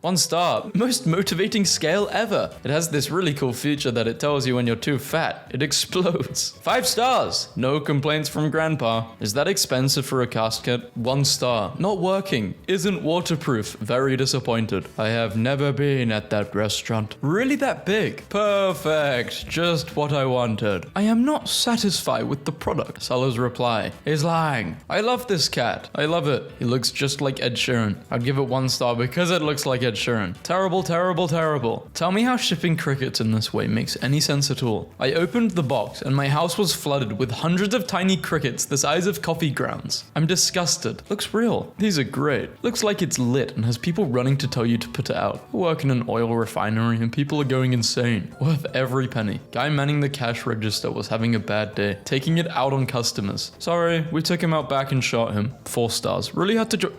1 star. Most motivating scale ever. It has this really cool feature that it tells you when you're too fat. It explodes. 5 stars. No complaints from Grandpa. Is that expensive for a cast kit? 1 star. Not working. Isn't waterproof. Very disappointed. I have never been at that restaurant. Really that big? Perfect. Just what I wanted. I am not satisfied with the product. Seller's reply. He's lying. I love this cat. I love it. He looks just like Ed Sheeran. I'd give it 1 star because it looks like Ed Sheeran. Terrible, terrible, terrible. Tell me how shipping crickets in this way makes any sense at all. I opened the box and my house was flooded with hundreds of tiny crickets the size of coffee grounds. I'm disgusted. Looks real. These are great. Looks like it's lit and has people running to tell you to put it out. I work in an oil refinery and people are going insane. Worth every penny. Guy manning the cash register was having a bad day, taking it out on customers. Sorry, we took him out back and shot him. 4 stars. Really had to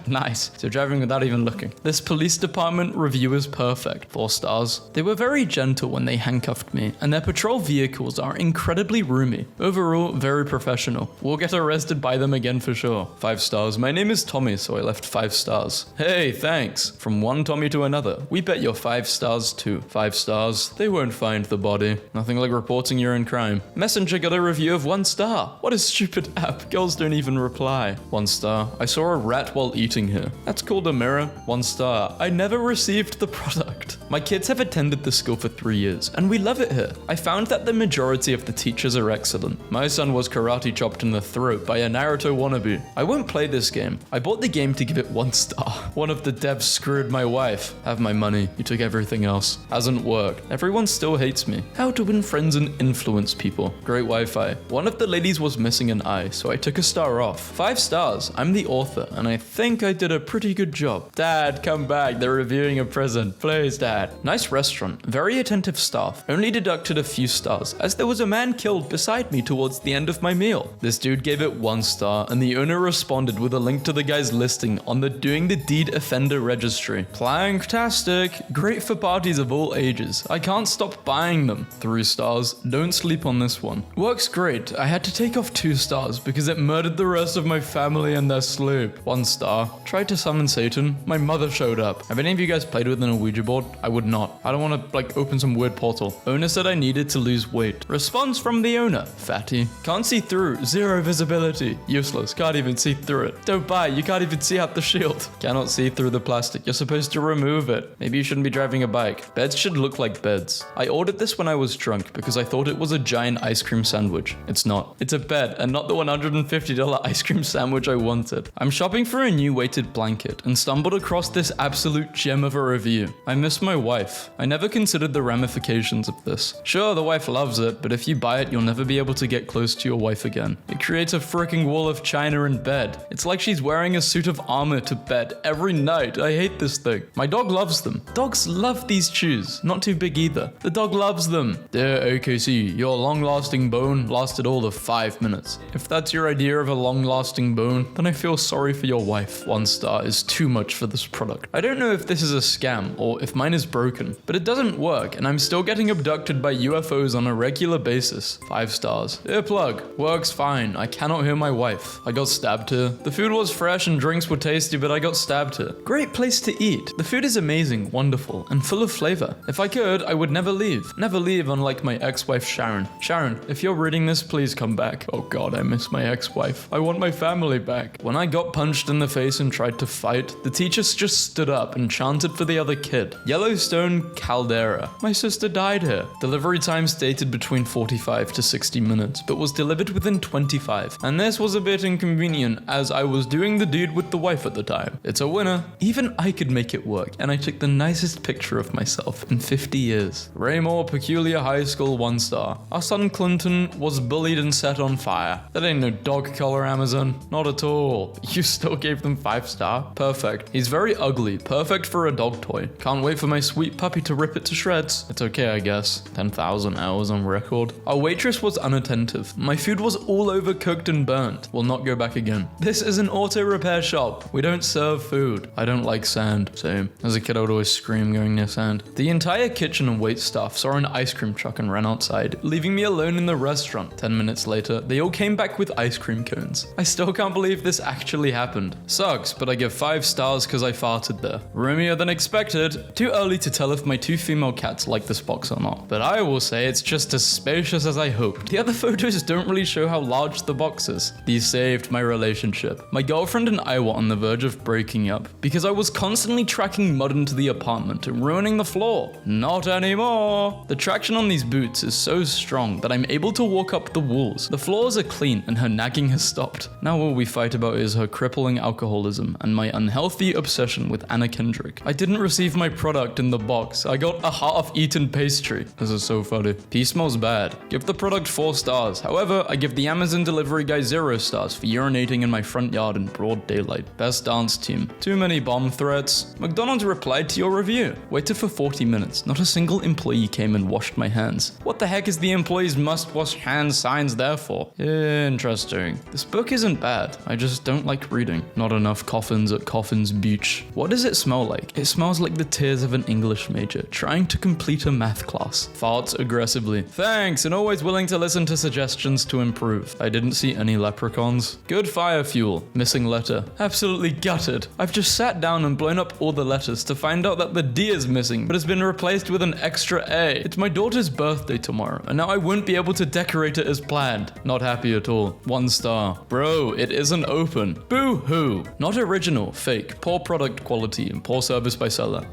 Nice. So driving without even looking. This police department review is perfect. 4 stars. They were very gentle when they handcuffed me, and their patrol vehicles are incredibly roomy. Overall, very professional. We'll get arrested by them again for sure. 5 stars. My name is Tommy, so I left 5 stars. Hey, thanks. From one Tommy to another. We bet you're 5 stars too. 5 stars. They won't find the body. Nothing like reporting you're in crime. Messenger got a review of 1 star. What a stupid app. Girls don't even reply. 1 star. I saw a rat while eating here. That's called a mirror. 1 star. I never received the product. My kids have attended the school for 3 years, and we love it here. I found that the majority of the teachers are excellent. My son was karate chopped in the throat by a Naruto wannabe. I won't play this game. I bought the game to give it 1 star. One of the devs screwed my wife. Have my money. You took everything else. Hasn't worked. Everyone still hates me. How to win friends and influence people. Great Wi-Fi. One of the ladies was missing an eye, so I took a star off. 5 stars. I'm the author, and I think I did a pretty good job. Dad, come back. They're reviewing a prison. Please, Dad. Nice restaurant. Very attentive staff. Only deducted a few stars, as there was a man killed beside me towards the end of my meal. This dude gave it 1 star, and the owner responded with a link to the guy's listing on the Doing the Deed Offender Registry. Planktastic. Great for parties of all ages. I can't stop buying them. 3 stars. Don't sleep on this one. Works great. I had to take off 2 stars because it murdered the rest of my family in their sleep. 1 star. Tried to summon Satan. My mother showed up. Have any of you guys played with an Ouija board? I would not. I don't want to open some weird portal. Owner said I needed to lose weight. Response from the owner. Fatty. Can't see through. 0 visibility. Useless. Can't even see through it. Don't buy. You can't even see out the shield. Cannot see through the plastic. You're supposed to remove it. Maybe you shouldn't be driving a bike. Beds should look like beds. I ordered this when I was drunk because I thought it was a giant ice cream sandwich. It's not. It's a bed and not the $150 ice cream sandwich I wanted. I'm shopping for a new weighted blanket and stumbled across this absolute gem of a review. I miss my wife. I never considered the ramifications of this. Sure, the wife loves it, but if you buy it, you'll never be able to get close to your wife again. It creates a freaking wall of china in bed. It's like she's wearing a suit of armor to bed every night. I hate this thing. My dog loves them. Dogs love these chews. Not too big either. The dog loves them. Dear AKC, your long-lasting bone lasted all of 5 minutes. If that's your idea of a long-lasting bone, then I feel sorry for your wife. 1 star is too much for this product. I don't know if this is a scam or if mine is broken, but it doesn't work and I'm still getting abducted by UFOs on a regular basis. 5 stars. Earplug. Works fine. I cannot hear my wife. I got stabbed here. The food was fresh and drinks were tasty, but I got stabbed here. Great place to eat. The food is amazing, wonderful, and full of flavor. If I could, I would never leave. Never leave, unlike my ex-wife Sharon. Sharon, if you're reading this, please come back. Oh god, I miss my ex-wife. I want my family back. When I got punched in the face and tried to fight, the teacher just stood up and chanted for the other kid. Yellowstone Caldera. My sister died here. Delivery time stated between 45 to 60 minutes, but was delivered within 25. And this was a bit inconvenient as I was doing the deed with the wife at the time. It's a winner. Even I could make it work, and I took the nicest picture of myself in 50 years. Raymore Peculiar High School 1 star. Our son Clinton was bullied and set on fire. That ain't no dog color, Amazon. Not at all. You still gave them 5 star? Perfect. He's very ugly. Perfect for a dog toy. Can't wait for my sweet puppy to rip it to shreds. It's okay, I guess. 10,000 hours on record. Our waitress was unattentive. My food was all overcooked and burnt. Will not go back again. This is an auto repair shop. We don't serve food. I don't like sand. Same. As a kid, I would always scream going near sand. The entire kitchen and wait staff saw an ice cream truck and ran outside, leaving me alone in the restaurant. 10 minutes later, they all came back with ice cream cones. I still can't believe this actually happened. Sucks, but I give 5 stars because I farted there. Roomier than expected. Too early to tell if my 2 female cats like this box or not, but I will say it's just as spacious as I hoped. The other photos don't really show how large the box is. These saved my relationship. My girlfriend and I were on the verge of breaking up because I was constantly tracking mud into the apartment and ruining the floor. Not anymore. The traction on these boots is so strong that I'm able to walk up the walls. The floors are clean and her nagging has stopped. Now all we fight about is her crippling alcoholism and my unhealthy obsession with Anna Kendrick. I didn't receive my product in the box. I got a half-eaten pastry. This is so funny. Pee smells bad. Give the product 4 stars. However, I give the Amazon delivery guy 0 stars for urinating in my front yard in broad daylight. Best dance team. Too many bomb threats. McDonald's replied to your review. Waited for 40 minutes. Not a single employee came and washed my hands. What the heck is the employees must wash hands signs there for? Interesting. This book isn't bad. I just don't like reading. Not enough coffins at Coffin's Beach. What does it smell like? It smells like the tears of an English major trying to complete a math class. Farts aggressively. Thanks, and always willing to listen to suggestions to improve. I didn't see any leprechauns. Good fire fuel. Missing letter. Absolutely gutted. I've just sat down and blown up all the letters to find out that the D is missing, but has been replaced with an extra A. It's my daughter's birthday tomorrow, and now I won't be able to decorate it as planned. Not happy at all. 1 star. Bro, it isn't open. Boo-hoo. Not original. Fake. Poor product quality and poor service by seller.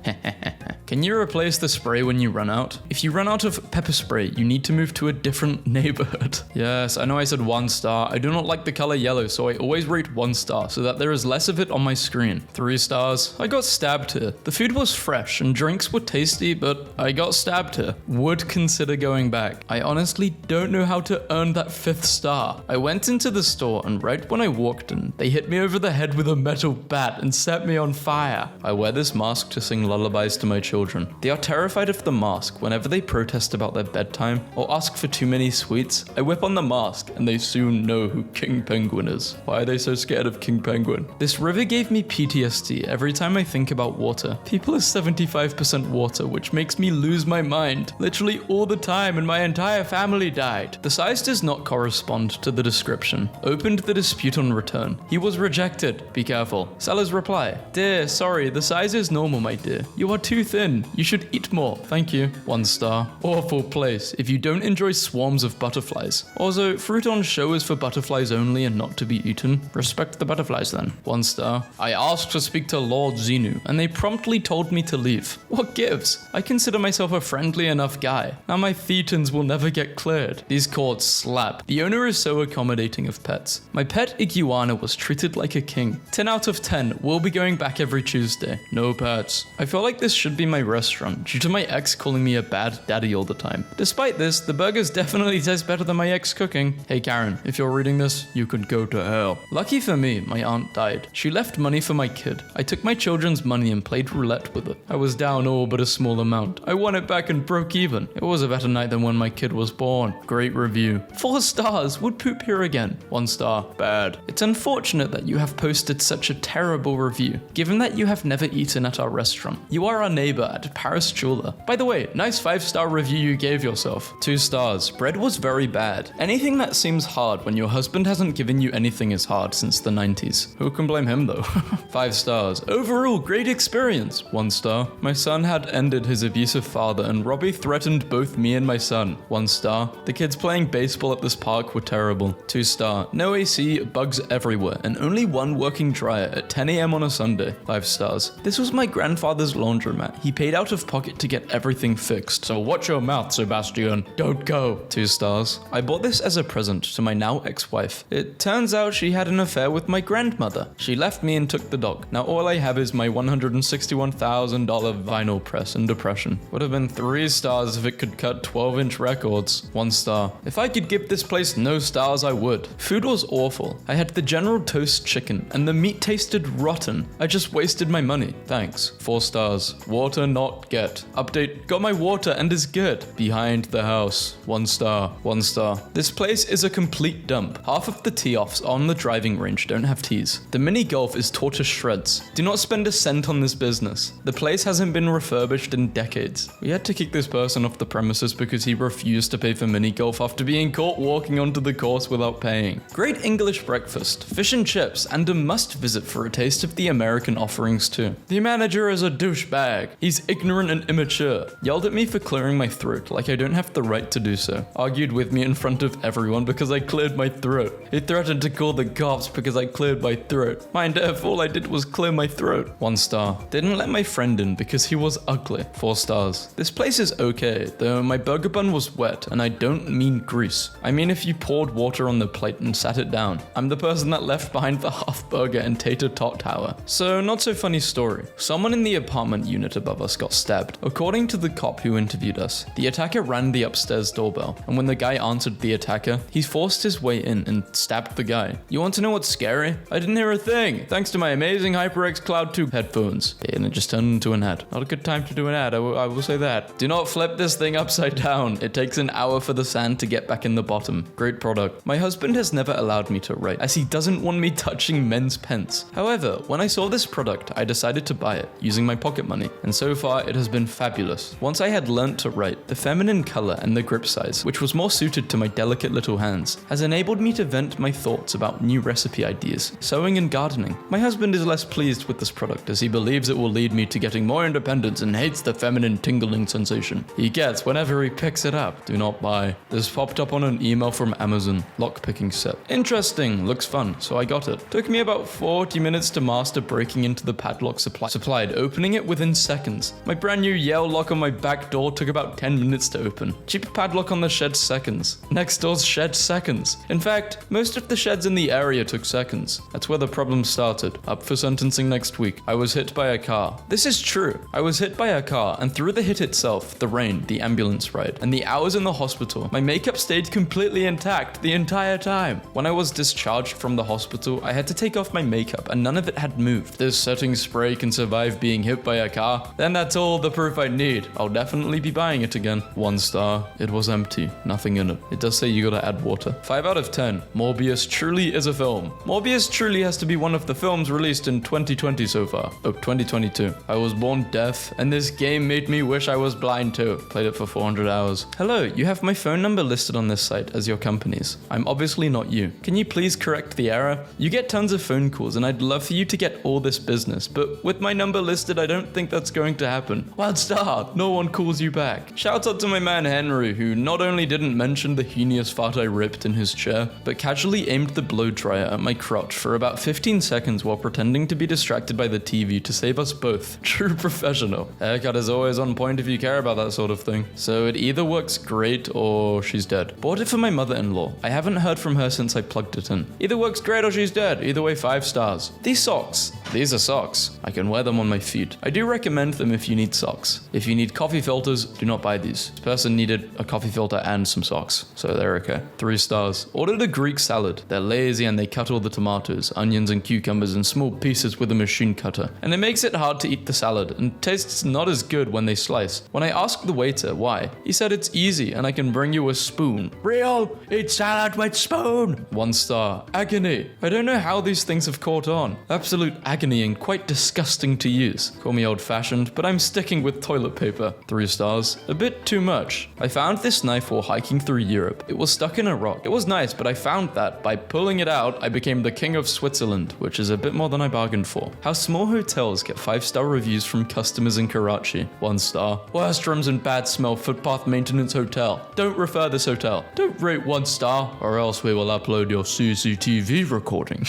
Can you replace the spray when you run out? If you run out of pepper spray, you need to move to a different neighborhood. Yes, I know I said 1 star. I do not like the color yellow, so I always rate 1 star so that there is less of it on my screen. 3 stars. I got stabbed here. The food was fresh and drinks were tasty, but I got stabbed here. Would consider going back. I honestly don't know how to earn that 5th star. I went into the store and right when I walked in, they hit me over the head with a metal bat and set me on fire. I wear this mask to sing lullabies to my children. They are terrified of the mask whenever they protest about their bedtime or ask for too many sweets. I whip on the mask and they soon know who King Penguin is. Why are they so scared of King Penguin? This river gave me PTSD every time I think about water. People are 75% water, which makes me lose my mind. Literally all the time, and my entire family died. The size does not correspond to the description. Opened the dispute on return. He was rejected. Be careful. Seller's reply. Dear, sorry, the size is normal, my dear. You are too thin. You should eat more. Thank you. 1 star. Awful place if you don't enjoy swarms of butterflies. Also, fruit on show is for butterflies only and not to be eaten. Respect the butterflies then. 1 star. I asked to speak to Lord Xenu, and they promptly told me to leave. What gives? I consider myself a friendly enough guy. Now my thetans will never get cleared. These cords slap. The owner is so accommodating of pets. My pet iguana was treated like a king. 10 out of 10. We'll be going back every Tuesday. No pets. I feel like this should be my restaurant due to my ex calling me a bad daddy all the time. Despite this, the burgers definitely taste better than my ex cooking. Hey Karen, if you're reading this, you could go to hell. Lucky for me, my aunt died. She left money for my kid. I took my children's money and played roulette with it. I was down all but a small amount. I won it back and broke even. It was a better night than when my kid was born. Great review. 4 stars. Would poop here again. 1 star. Bad. It's unfortunate that you have posted such a terrible review, given that you have never eaten at our restaurant. You are our neighbor at Paris Jeweler. By the way, nice 5-star review you gave yourself. 2 stars. Bread was very bad. Anything that seems hard when your husband hasn't given you anything is hard since the 90s. Who can blame him though? 5 stars. Overall, great experience. 1 star. My son had ended his abusive father and Robbie threatened both me and my son. 1 star. The kids playing baseball at this park were terrible. 2 star. No AC, bugs everywhere, and only 1 working dryer at 10 AM on a Sunday. 5 stars. This was my grandfather's laundromat. He paid out of pocket to get everything fixed. So watch your mouth, Sebastian. Don't go. 2 stars. I bought this as a present to my now ex-wife. It turns out she had an affair with my grandmother. She left me and took the dog. Now all I have is my $161,000 vinyl press and depression. Would have been 3 stars if it could cut 12-inch records. 1 star. If I could give this place no stars, I would. Food was awful. I had the General Toast chicken and the meat tasted rotten. I just wasted my money. Thanks. 4 stars. Water not get. Update, got my water and is good. Behind the house, 1 star, 1 star. This place is a complete dump. Half of the tee-offs on the driving range don't have tees. The mini golf is tore to shreds. Do not spend a cent on this business. The place hasn't been refurbished in decades. We had to kick this person off the premises because he refused to pay for mini golf after being caught walking onto the course without paying. Great English breakfast, fish and chips, and a must visit for a taste of the American offerings too. The manager is a douchebag. He's ignorant and immature. Yelled at me for clearing my throat like I don't have the right to do so. Argued with me in front of everyone because I cleared my throat. He threatened to call the cops because I cleared my throat. Mind if all I did was clear my throat. 1 star. Didn't let my friend in because he was ugly. 4 stars. This place is okay, though my burger bun was wet, and I don't mean grease. I mean if you poured water on the plate and sat it down. I'm the person that left behind the half burger and tater tot tower. So not so funny story. Someone in the apartment unit above us got stabbed. According to the cop who interviewed us, the attacker rang the upstairs doorbell, and when the guy answered the attacker, he forced his way in and stabbed the guy. You want to know what's scary? I didn't hear a thing, thanks to my amazing HyperX Cloud 2 headphones. And it just turned into an ad. Not a good time to do an ad, I will say that. Do not flip this thing upside down. It takes an hour for the sand to get back in the bottom. Great product. My husband has never allowed me to write, as he doesn't want me touching men's pens. However, when I saw this product, I decided to buy it, using my pocket money, and so far it has been fabulous. Once I had learnt to write, the feminine color and the grip size, which was more suited to my delicate little hands, has enabled me to vent my thoughts about new recipe ideas, sewing and gardening. My husband is less pleased with this product as he believes it will lead me to getting more independence and hates the feminine tingling sensation he gets whenever he picks it up. Do not buy. This popped up on an email from Amazon. Lockpicking set. Interesting, looks fun, so I got it. Took me about 40 minutes to master breaking into the padlock supplied, opening it within seconds. My brand new Yale lock on my back door took about 10 minutes to open. Cheap padlock on the shed seconds. Next door's shed seconds. In fact, most of the sheds in the area took seconds. That's where the problem started. Up for sentencing next week. I was hit by a car. This is true. I was hit by a car, and through the hit itself, the rain, the ambulance ride, and the hours in the hospital, my makeup stayed completely intact the entire time. When I was discharged from the hospital, I had to take off my makeup and none of it had moved. This setting spray can survive being hit by a car? Then that's all the proof I need. I'll definitely be buying it again. 1 star. It was empty. Nothing in it. It does say you gotta add water. 5 out of 10. Morbius truly is a film. Morbius truly has to be one of the films released in 2020 so far. Oh, 2022. I was born deaf, and this game made me wish I was blind too. Played it for 400 hours. Hello, you have my phone number listed on this site as your company's. I'm obviously not you. Can you please correct the error? You get tons of phone calls and I'd love for you to get all this business, but with my number listed, I don't think that's going to happen. 1 star. No one calls you back. Shout out to my man Henry, who not only didn't mention the heinous fart I ripped in his chair, but casually aimed the blow dryer at my crotch for about 15 seconds while pretending to be distracted by the TV to save us both. True professional. Haircut is always on point if you care about that sort of thing. So it either works great or she's dead. Bought it for my mother-in-law. I haven't heard from her since I plugged it in. Either works great or she's dead. Either way, 5 stars. These socks. These are socks. I can wear them on my feet. I do recommend them if you need socks. If you need coffee filters, do not buy these. This person needed a coffee filter and some socks, so they're okay. 3 stars. Ordered a Greek salad. They're lazy and they cut all the tomatoes, onions and cucumbers in small pieces with a machine cutter. And it makes it hard to eat the salad and tastes not as good when they slice. When I asked the waiter why, he said it's easy and I can bring you a spoon. Real, eat salad with spoon. 1 star. Agony. I don't know how these things have caught on. Absolute agony and quite disgusting to use. Call me old-fashioned, but I'm sticking with toilet paper. 3 stars. A bit too much. I found this knife while hiking through Europe. It was stuck in a rock. It was nice, but I found that by pulling it out, I became the king of Switzerland, which is a bit more than I bargained for. How small hotels get 5-star reviews from customers in Karachi. 1 star. Worst rooms and bad smell footpath maintenance hotel. Don't refer this hotel. Don't rate 1 star, or else we will upload your CCTV recording.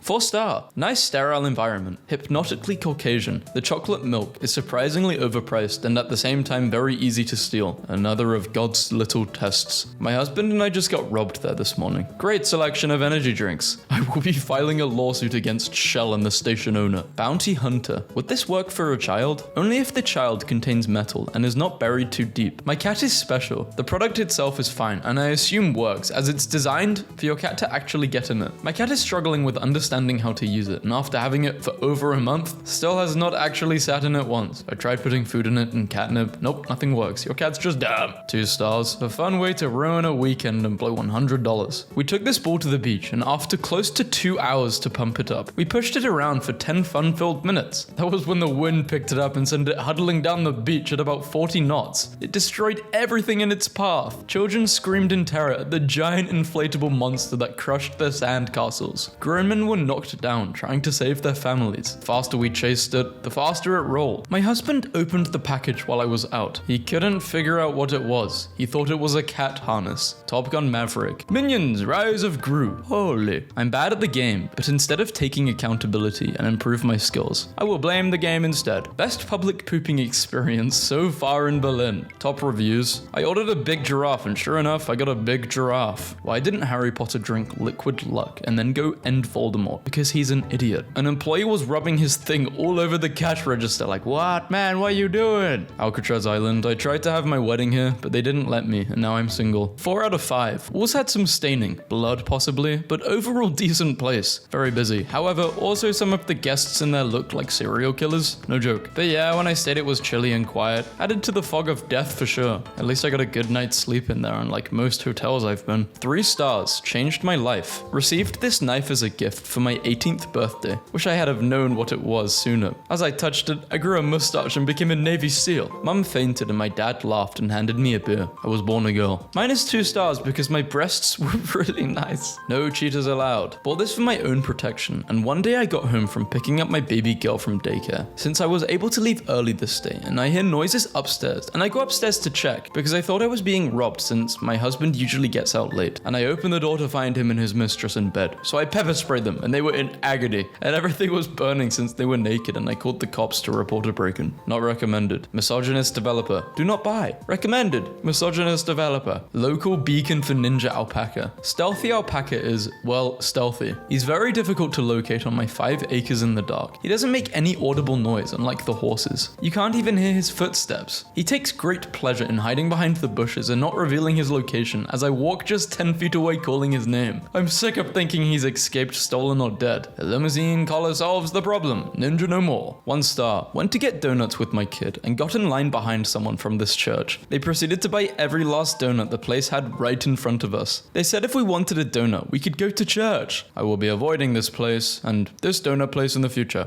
4 star. Nice sterile environment. Hypnotically Caucasian. The chocolate milk is surprisingly overpriced and at the same time very easy to steal. Another of God's little tests. My husband and I just got robbed there this morning. Great selection of energy drinks. I will be filing a lawsuit against Shell and the station owner. Bounty Hunter. Would this work for a child? Only if the child contains metal and is not buried too deep. My cat is special. The product itself is fine and I assume works as it's designed for your cat to actually get in it. My cat is struggling with understanding understanding how to use it, and after having it for over a month, still has not actually sat in it once. I tried putting food in it and catnip. Nope, nothing works. Your cat's just dumb. 2 stars. A fun way to ruin a weekend and blow $100. We took this ball to the beach, and after close to 2 hours to pump it up, we pushed it around for 10 fun-filled minutes. That was when the wind picked it up and sent it huddling down the beach at about 40 knots. It destroyed everything in its path. Children screamed in terror at the giant inflatable monster that crushed their sand castles. Grown men were knocked down trying to save their families. The faster we chased it, the faster it rolled. My husband opened the package while I was out. He couldn't figure out what it was. He thought it was a cat harness. Top Gun Maverick. Minions, Rise of Gru. Holy. I'm bad at the game, but instead of taking accountability and improve my skills, I will blame the game instead. Best public pooping experience so far in Berlin. Top reviews. I ordered a big giraffe, and sure enough, I got a big giraffe. Why didn't Harry Potter drink liquid luck and then go end Voldemort? Because he's an idiot. An employee was rubbing his thing all over the cash register like, what man, what are you doing? Alcatraz Island. I tried to have my wedding here, but they didn't let me, and now I'm single. 4 out of 5. Walls had some staining, blood possibly, but overall decent place. Very busy. However, also some of the guests in there looked like serial killers. No joke. But yeah, when I stayed it was chilly and quiet. Added to the fog of death for sure. At least I got a good night's sleep in there, unlike most hotels I've been. 3 stars. Changed my life. Received this knife as a gift for my 18th birthday. Wish I had have known what it was sooner. As I touched it, I grew a mustache and became a Navy SEAL. Mum fainted and my dad laughed and handed me a beer. I was born a girl. -2 stars because my breasts were really nice. No cheaters allowed. Bought this for my own protection, and one day I got home from picking up my baby girl from daycare. Since I was able to leave early this day, and I hear noises upstairs, and I go upstairs to check because I thought I was being robbed since my husband usually gets out late, and I opened the door to find him and his mistress in bed. So I pepper sprayed them, and they were in agony, and everything was burning since they were naked, and I called the cops to report a break-in. Not recommended. Misogynist developer. Do not buy. Recommended. Misogynist developer. Local beacon for ninja alpaca. Stealthy alpaca is, well, stealthy. He's very difficult to locate on my 5 acres in the dark. He doesn't make any audible noise, unlike the horses. You can't even hear his footsteps. He takes great pleasure in hiding behind the bushes and not revealing his location as I walk just 10 feet away calling his name. I'm sick of thinking he's escaped, stolen, or dead. A limousine collar solves the problem. Ninja no more. 1 star. Went to get donuts with my kid and got in line behind someone from this church. They proceeded to buy every last donut the place had right in front of us. They said if we wanted a donut, we could go to church. I will be avoiding this place and this donut place in the future.